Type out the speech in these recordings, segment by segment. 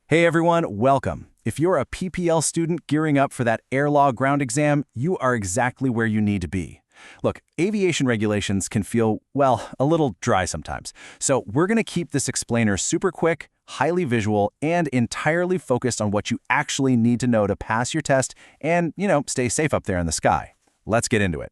Hey everyone, welcome. If you're a PPL student gearing up for that air law ground exam, you are exactly where you need to be. Look, aviation regulations can feel, well, a little dry sometimes. So we're going to keep this explainer super quick, highly visual, and entirely focused on what you actually need to know to pass your test and, stay safe up there in the sky. Let's get into it.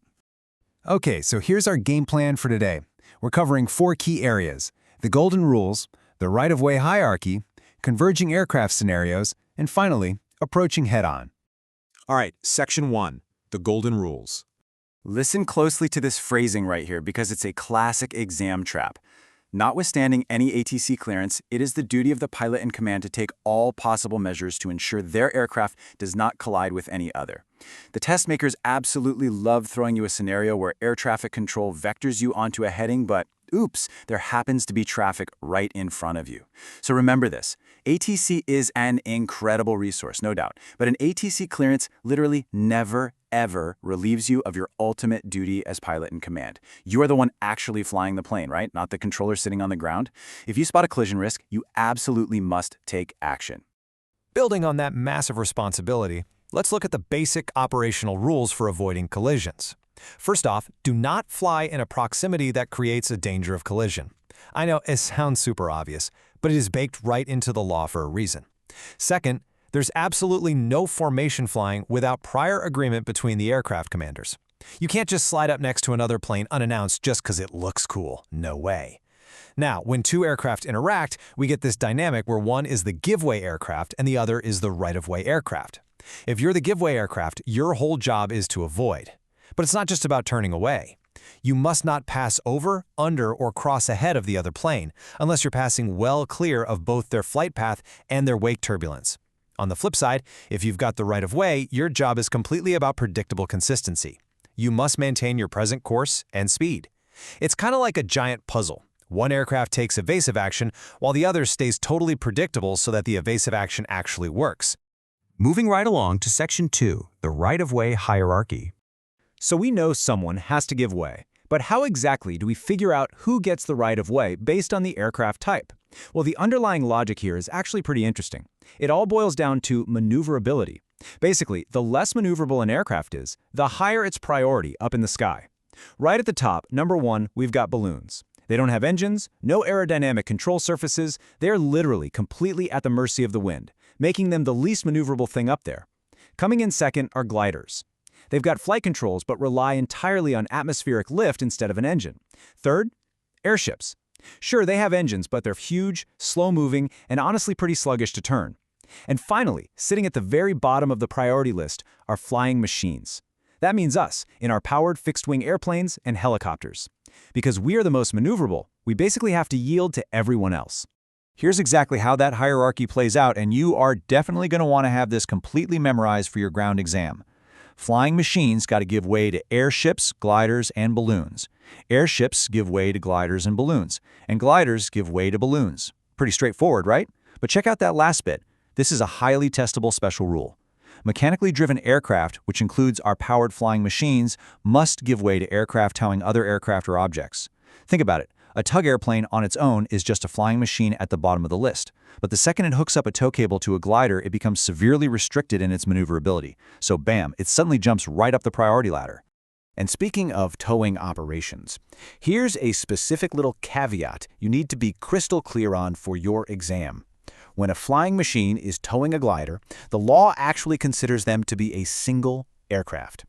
Okay, so here's our game plan for today. We're covering 4 key areas: the golden rules, the right-of-way hierarchy, converging aircraft scenarios, and finally, approaching head-on. All right, Section 1, the golden rules. Listen closely to this phrasing right here because it's a classic exam trap. Notwithstanding any ATC clearance, it is the duty of the pilot in command to take all possible measures to ensure their aircraft does not collide with any other. The test makers absolutely love throwing you a scenario where air traffic control vectors you onto a heading, but oops, there happens to be traffic right in front of you. So remember this, ATC is an incredible resource, no doubt, but an ATC clearance literally never, ever relieves you of your ultimate duty as pilot in command. You are the one actually flying the plane, right? Not the controller sitting on the ground. If you spot a collision risk, you absolutely must take action. Building on that massive responsibility, let's look at the basic operational rules for avoiding collisions. First off, do not fly in a proximity that creates a danger of collision. I know it sounds super obvious, but it is baked right into the law for a reason. Second, there's absolutely no formation flying without prior agreement between the aircraft commanders. You can't just slide up next to another plane unannounced just because it looks cool. No way. Now, when 2 aircraft interact, we get this dynamic where one is the giveaway aircraft and the other is the right-of-way aircraft. If you're the giveaway aircraft, your whole job is to avoid. But it's not just about turning away. You must not pass over, under, or cross ahead of the other plane unless you're passing well clear of both their flight path and their wake turbulence. On the flip side, if you've got the right of way, your job is completely about predictable consistency. You must maintain your present course and speed. It's kind of like a giant puzzle. One aircraft takes evasive action while the other stays totally predictable so that the evasive action actually works. Moving right along to Section 2, the right-of-way hierarchy. So we know someone has to give way, but how exactly do we figure out who gets the right of way based on the aircraft type? Well, the underlying logic here is actually pretty interesting. It all boils down to maneuverability. Basically, the less maneuverable an aircraft is, the higher its priority up in the sky. Right at the top, number 1, we've got balloons. They don't have engines, no aerodynamic control surfaces, they're literally completely at the mercy of the wind, making them the least maneuverable thing up there. Coming in second are gliders. They've got flight controls but rely entirely on atmospheric lift instead of an engine. Third, airships. Sure, they have engines, but they're huge, slow-moving, and honestly pretty sluggish to turn. And finally, sitting at the very bottom of the priority list are flying machines. That means us, in our powered fixed-wing airplanes and helicopters. Because we are the most maneuverable, we basically have to yield to everyone else. Here's exactly how that hierarchy plays out, and you are definitely going to want to have this completely memorized for your ground exam. Flying machines got to give way to airships, gliders, and balloons. Airships give way to gliders and gliders give way to balloons. Pretty straightforward, right? But check out that last bit. This is a highly testable special rule. Mechanically driven aircraft, which includes our powered flying machines, must give way to aircraft towing other aircraft or objects. Think about it. A tug airplane on its own is just a flying machine at the bottom of the list. But the second it hooks up a tow cable to a glider, it becomes severely restricted in its maneuverability. So bam, it suddenly jumps right up the priority ladder. And speaking of towing operations, here's a specific little caveat you need to be crystal clear on for your exam. When a flying machine is towing a glider, the law actually considers them to be a single aircraft.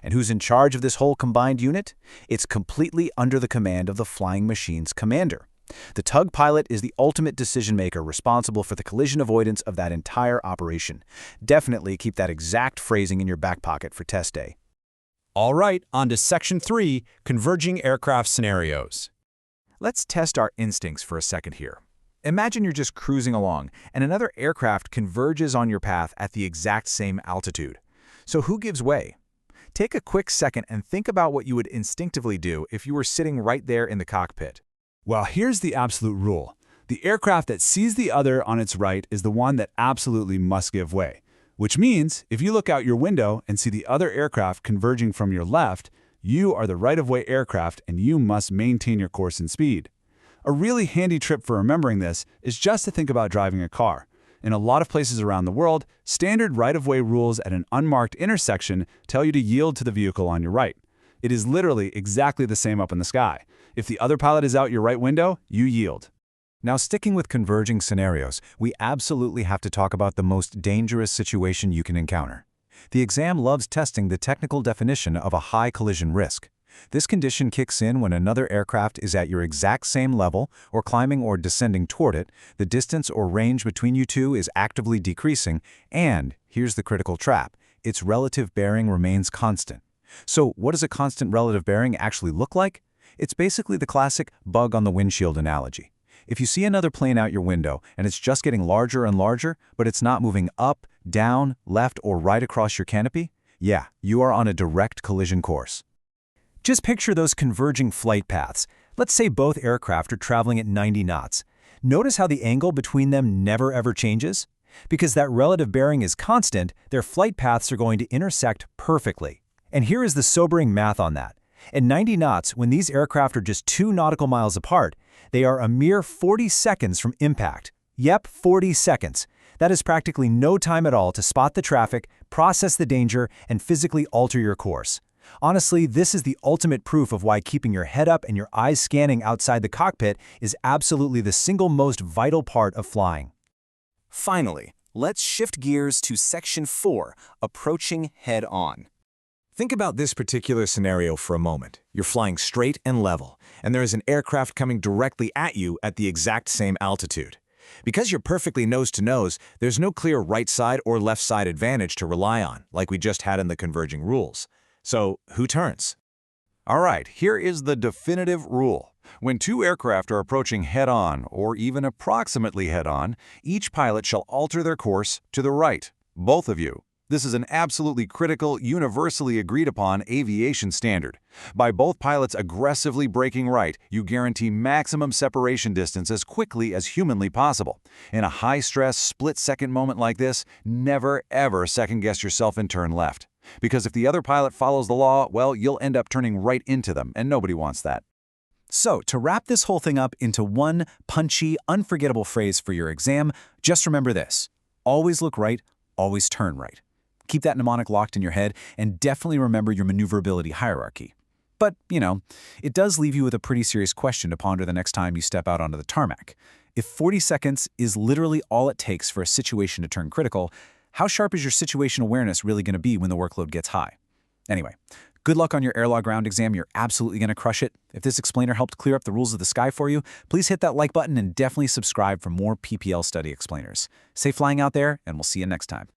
And who's in charge of this whole combined unit? It's completely under the command of the flying machine's commander. The tug pilot is the ultimate decision-maker responsible for the collision avoidance of that entire operation. Definitely keep that exact phrasing in your back pocket for test day. All right, on to Section 3, converging aircraft scenarios. Let's test our instincts for a second here. Imagine you're just cruising along, and another aircraft converges on your path at the exact same altitude. So who gives way? Take a quick second and think about what you would instinctively do if you were sitting right there in the cockpit. Well, here's the absolute rule. The aircraft that sees the other on its right is the one that absolutely must give way. Which means, if you look out your window and see the other aircraft converging from your left, you are the right-of-way aircraft and you must maintain your course and speed. A really handy trick for remembering this is just to think about driving a car. In a lot of places around the world, standard right-of-way rules at an unmarked intersection tell you to yield to the vehicle on your right. It is literally exactly the same up in the sky. If the other pilot is out your right window, you yield. Now, sticking with converging scenarios, we absolutely have to talk about the most dangerous situation you can encounter. The exam loves testing the technical definition of a high collision risk. This condition kicks in when another aircraft is at your exact same level or climbing or descending toward it, the distance or range between you two is actively decreasing, and, here's the critical trap, its relative bearing remains constant. So what does a constant relative bearing actually look like? It's basically the classic bug on the windshield analogy. If you see another plane out your window and it's just getting larger and larger, but it's not moving up, down, left, or right across your canopy, yeah, you are on a direct collision course. Just picture those converging flight paths. Let's say both aircraft are traveling at 90 knots. Notice how the angle between them never ever changes? Because that relative bearing is constant, their flight paths are going to intersect perfectly. And here is the sobering math on that. At 90 knots, when these aircraft are just 2 nautical miles apart, they are a mere 40 seconds from impact. Yep, 40 seconds. That is practically no time at all to spot the traffic, process the danger, and physically alter your course. Honestly, this is the ultimate proof of why keeping your head up and your eyes scanning outside the cockpit is absolutely the single most vital part of flying. Finally, let's shift gears to Section 4, Approaching Head-On. Think about this particular scenario for a moment. You're flying straight and level, and there is an aircraft coming directly at you at the exact same altitude. Because you're perfectly nose-to-nose, there's no clear right side or left side advantage to rely on, like we just had in the converging rules. So, who turns? All right, here is the definitive rule. When two aircraft are approaching head-on, or even approximately head-on, each pilot shall alter their course to the right. Both of you. This is an absolutely critical, universally agreed upon aviation standard. By both pilots aggressively braking right, you guarantee maximum separation distance as quickly as humanly possible. In a high-stress, split-second moment like this, never ever second-guess yourself and turn left. Because if the other pilot follows the law, well, you'll end up turning right into them, and nobody wants that. So, to wrap this whole thing up into one punchy, unforgettable phrase for your exam, just remember this. Always look right, always turn right. Keep that mnemonic locked in your head, and definitely remember your maneuverability hierarchy. But, it does leave you with a pretty serious question to ponder the next time you step out onto the tarmac. If 40 seconds is literally all it takes for a situation to turn critical, how sharp is your situational awareness really going to be when the workload gets high? Anyway, good luck on your air law ground exam. You're absolutely going to crush it. If this explainer helped clear up the rules of the sky for you, please hit that like button and definitely subscribe for more PPL study explainers. Safe flying out there, and we'll see you next time.